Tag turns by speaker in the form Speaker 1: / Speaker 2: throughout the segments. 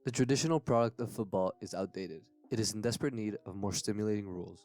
Speaker 1: The traditional product of football is outdated. It is in desperate need of more stimulating rules.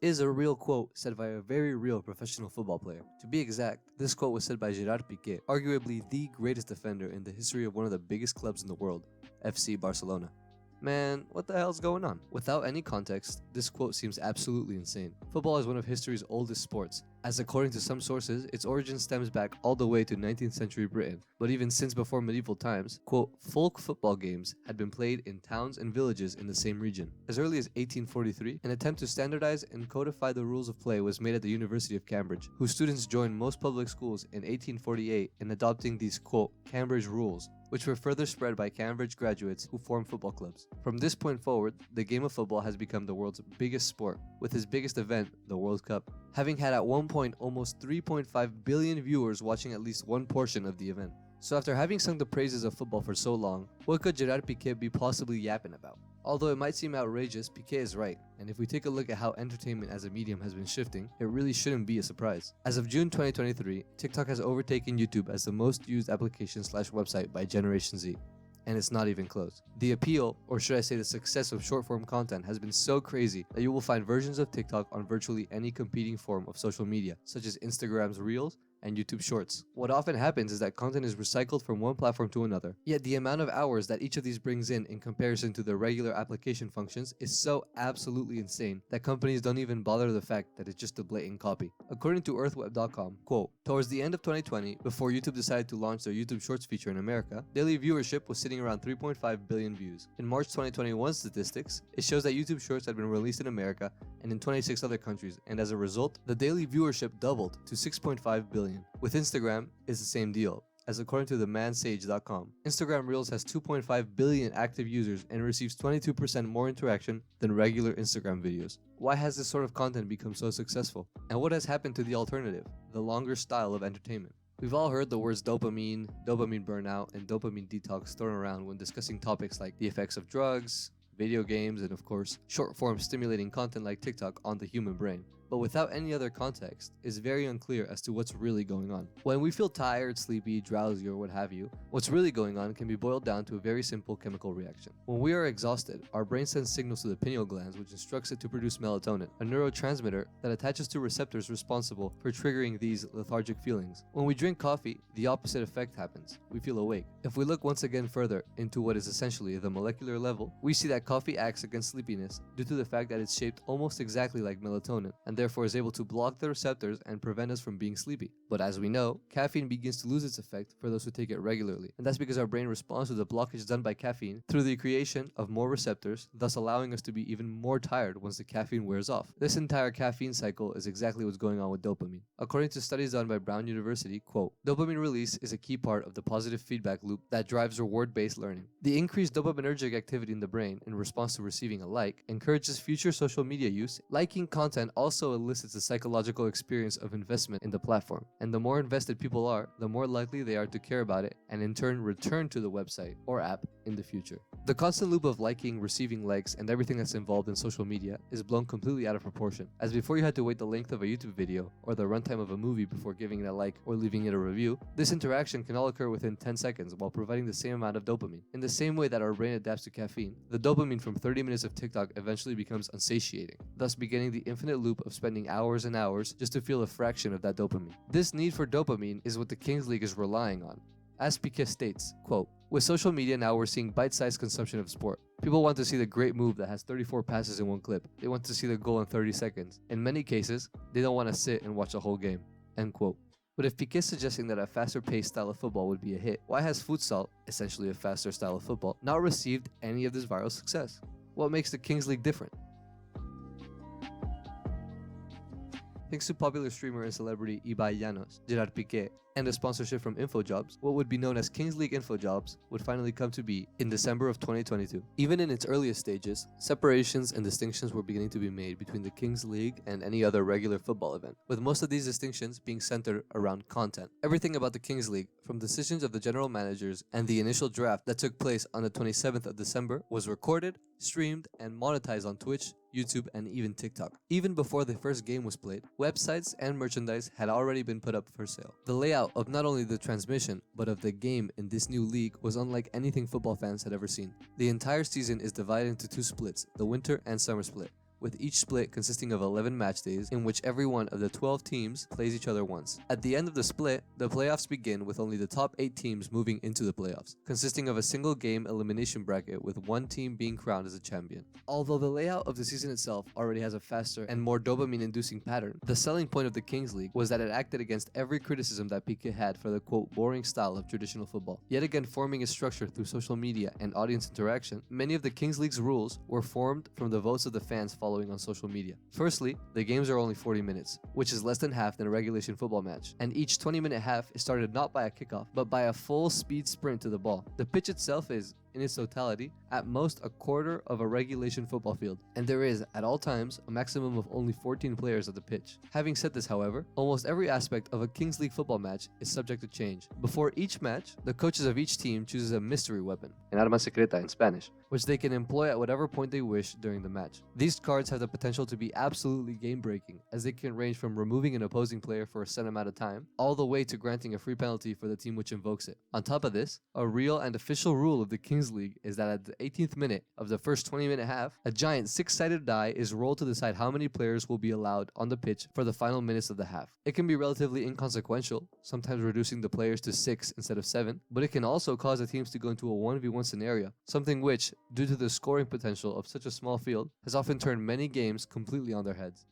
Speaker 1: Is a real quote said by a very real professional football player. To be exact, this quote was said by Gerard Piqué, arguably the greatest defender in the history of one of the biggest clubs in the world, FC Barcelona. Man, what the hell's going on? Without any context, this quote seems absolutely insane. Football is one of history's oldest sports, as according to some sources, its origin stems back all the way to 19th century Britain. But even since before medieval times, quote, folk football games had been played in towns and villages in the same region. As early as 1843, an attempt to standardize and codify the rules of play was made at the University of Cambridge, whose students joined most public schools in 1848 in adopting these, quote, Cambridge rules, which were further spread by Cambridge graduates who formed football clubs. From this point forward, the game of football has become the world's biggest sport, with its biggest event, the World Cup, having had at one point almost 3.5 billion viewers watching at least one portion of the event. So after having sung the praises of football for so long, what could Gerard Piqué be possibly yapping about? Although it might seem outrageous, Piqué is right, and if we take a look at how entertainment as a medium has been shifting, it really shouldn't be a surprise. As of June 2023, TikTok has overtaken YouTube as the most used application/website by Generation Z. And it's not even close. The appeal, or should I say the success of short-form content has been so crazy that you will find versions of TikTok on virtually any competing form of social media, such as Instagram's Reels and YouTube Shorts. What often happens is that content is recycled from one platform to another, yet the amount of hours that each of these brings in comparison to their regular application functions is so absolutely insane that companies don't even bother the fact that it's just a blatant copy. According to earthweb.com, quote, towards the end of 2020, before YouTube decided to launch their YouTube Shorts feature in America, daily viewership was sitting around 3.5 billion views. In March 2021 statistics, it shows that YouTube Shorts had been released in America and in 26 other countries, and as a result, the daily viewership doubled to 6.5 billion. With Instagram, it's the same deal, as according to themansage.com, Instagram Reels has 2.5 billion active users and receives 22% more interaction than regular Instagram videos. Why has this sort of content become so successful? And what has happened to the alternative, the longer style of entertainment? We've all heard the words dopamine, dopamine burnout, and dopamine detox thrown around when discussing topics like the effects of drugs, video games, and of course, short-form stimulating content like TikTok on the human brain. But without any other context, it's very unclear as to what's really going on. When we feel tired, sleepy, drowsy, or what have you, what's really going on can be boiled down to a very simple chemical reaction. When we are exhausted, our brain sends signals to the pineal glands, which instructs it to produce melatonin, a neurotransmitter that attaches to receptors responsible for triggering these lethargic feelings. When we drink coffee, the opposite effect happens. We feel awake. If we look once again further into what is essentially the molecular level, we see that coffee acts against sleepiness due to the fact that it's shaped almost exactly like melatonin, and therefore is able to block the receptors and prevent us from being sleepy. But as we know, caffeine begins to lose its effect for those who take it regularly, and that's because our brain responds to the blockage done by caffeine through the creation of more receptors, thus allowing us to be even more tired once the caffeine wears off. This entire caffeine cycle is exactly what's going on with dopamine. According to studies done by Brown University, quote, dopamine release is a key part of the positive feedback loop that drives reward-based learning. The increased dopaminergic activity in the brain in response to receiving a like encourages future social media use. Liking content also elicits a psychological experience of investment in the platform, and the more invested people are, the more likely they are to care about it and in turn return to the website or app in the future. The constant loop of liking, receiving likes, and everything that's involved in social media is blown completely out of proportion, as before you had to wait the length of a YouTube video or the runtime of a movie before giving it a like or leaving it a review. This interaction can all occur within 10 seconds while providing the same amount of dopamine. In the same way that our brain adapts to caffeine, the dopamine from 30 minutes of TikTok eventually becomes unsatiating, thus beginning the infinite loop of spending hours and hours just to feel a fraction of that dopamine. This need for dopamine is what the Kings League is relying on. As Piqué states, quote, with social media now we're seeing bite-sized consumption of sport. People want to see the great move that has 34 passes in one clip. They want to see the goal in 30 seconds. In many cases, they don't want to sit and watch a whole game, end quote. But if Piqué is suggesting that a faster-paced style of football would be a hit, why has futsal, essentially a faster style of football, not received any of this viral success? What makes the Kings League different? Thanks to popular streamer and celebrity Ibai Llanos, Gerard Piqué, and a sponsorship from InfoJobs, what would be known as Kings League InfoJobs would finally come to be in December of 2022. Even in its earliest stages, separations and distinctions were beginning to be made between the Kings League and any other regular football event, with most of these distinctions being centered around content. Everything about the Kings League, from decisions of the general managers and the initial draft that took place on the 27th of December, was recorded, streamed, and monetized on Twitch, YouTube, and even TikTok. Even before the first game was played, websites and merchandise had already been put up for sale. The layout layout of not only the transmission, but of the game in this new league was unlike anything football fans had ever seen. The entire season is divided into two splits, the winter and summer split, with each split consisting of 11 match days in which every one of the 12 teams plays each other once. At the end of the split, the playoffs begin with only the top 8 teams moving into the playoffs, consisting of a single game elimination bracket with one team being crowned as a champion. Although the layout of the season itself already has a faster and more dopamine-inducing pattern, the selling point of the Kings League was that it acted against every criticism that Piqué had for the quote boring style of traditional football. Yet again, forming its structure through social media and audience interaction, many of the Kings League's rules were formed from the votes of the fans following on social media. Firstly, the games are only 40 minutes, which is less than half than a regulation football match, and each 20-minute half is started not by a kickoff, but by a full speed sprint to the ball. The pitch itself is, in its totality, at most a quarter of a regulation football field, and there is, at all times, a maximum of only 14 players at the pitch. Having said this, however, almost every aspect of a Kings League football match is subject to change. Before each match, the coaches of each team chooses a mystery weapon, an arma secreta in Spanish, which they can employ at whatever point they wish during the match. These cards have the potential to be absolutely game-breaking, as they can range from removing an opposing player for a set amount of time, all the way to granting a free penalty for the team which invokes it. On top of this, a real and official rule of the Kings League is that at the 18th minute of the first 20-minute half, a giant 6-sided die is rolled to decide how many players will be allowed on the pitch for the final minutes of the half. It can be relatively inconsequential, sometimes reducing the players to 6 instead of 7, but it can also cause the teams to go into a 1v1 scenario, something which, due to the scoring potential of such a small field, has often turned many games completely on their heads.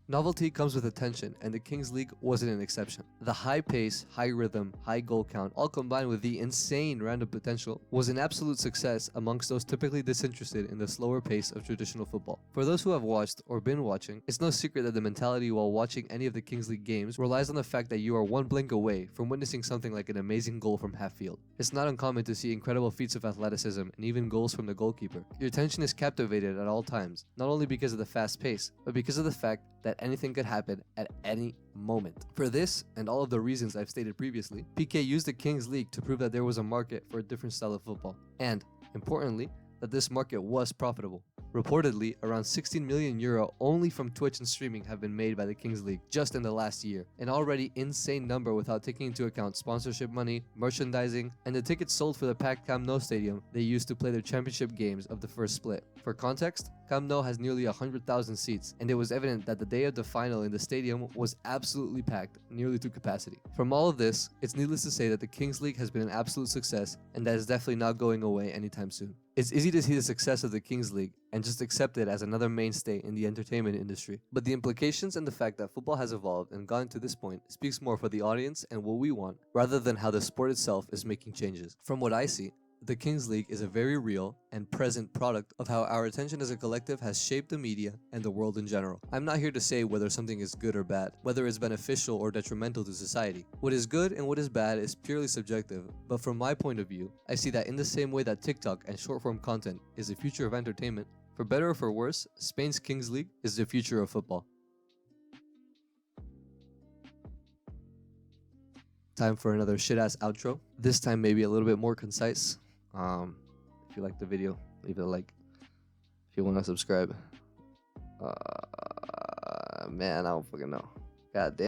Speaker 1: Novelty comes with attention, and the Kings League wasn't an exception. The high pace, high rhythm, high goal count, all combined with the insane random potential, was an absolute success amongst those typically disinterested in the slower pace of traditional football. For those who have watched or been watching, it's no secret that the mentality while watching any of the Kings League games relies on the fact that you are one blink away from witnessing something like an amazing goal from half field. It's not uncommon to see incredible feats of athleticism and even goals from the goalkeeper. Your attention is captivated at all times, not only because of the fast pace, but because of the fact that anything could happen at any moment. For this, and all of the reasons I've stated previously, Piqué used the Kings League to prove that there was a market for a different style of football, and, importantly, that this market was profitable. Reportedly, around 16 million euro only from Twitch and streaming have been made by the Kings League just in the last year, an already insane number without taking into account sponsorship money, merchandising, and the tickets sold for the packed Camp Nou stadium they used to play their championship games of the first split. For context, Camp Nou has nearly 100,000 seats, and it was evident that the day of the final in the stadium was absolutely packed, nearly to capacity. From all of this, it's needless to say that the Kings League has been an absolute success, and that is definitely not going away anytime soon. It's easy to see the success of the Kings League and just accept it as another mainstay in the entertainment industry. But the implications and the fact that football has evolved and gotten to this point speaks more for the audience and what we want, rather than how the sport itself is making changes. From what I see, the Kings League is a very real and present product of how our attention as a collective has shaped the media and the world in general. I'm not here to say whether something is good or bad, whether it's beneficial or detrimental to society. What is good and what is bad is purely subjective, but from my point of view, I see that in the same way that TikTok and short-form content is the future of entertainment, for better or for worse, Spain's Kings League is the future of football. Time for another shit-ass outro. This time maybe a little bit more concise. If you like the video, leave it a like. If you want to subscribe, man, I don't fucking know. God damn.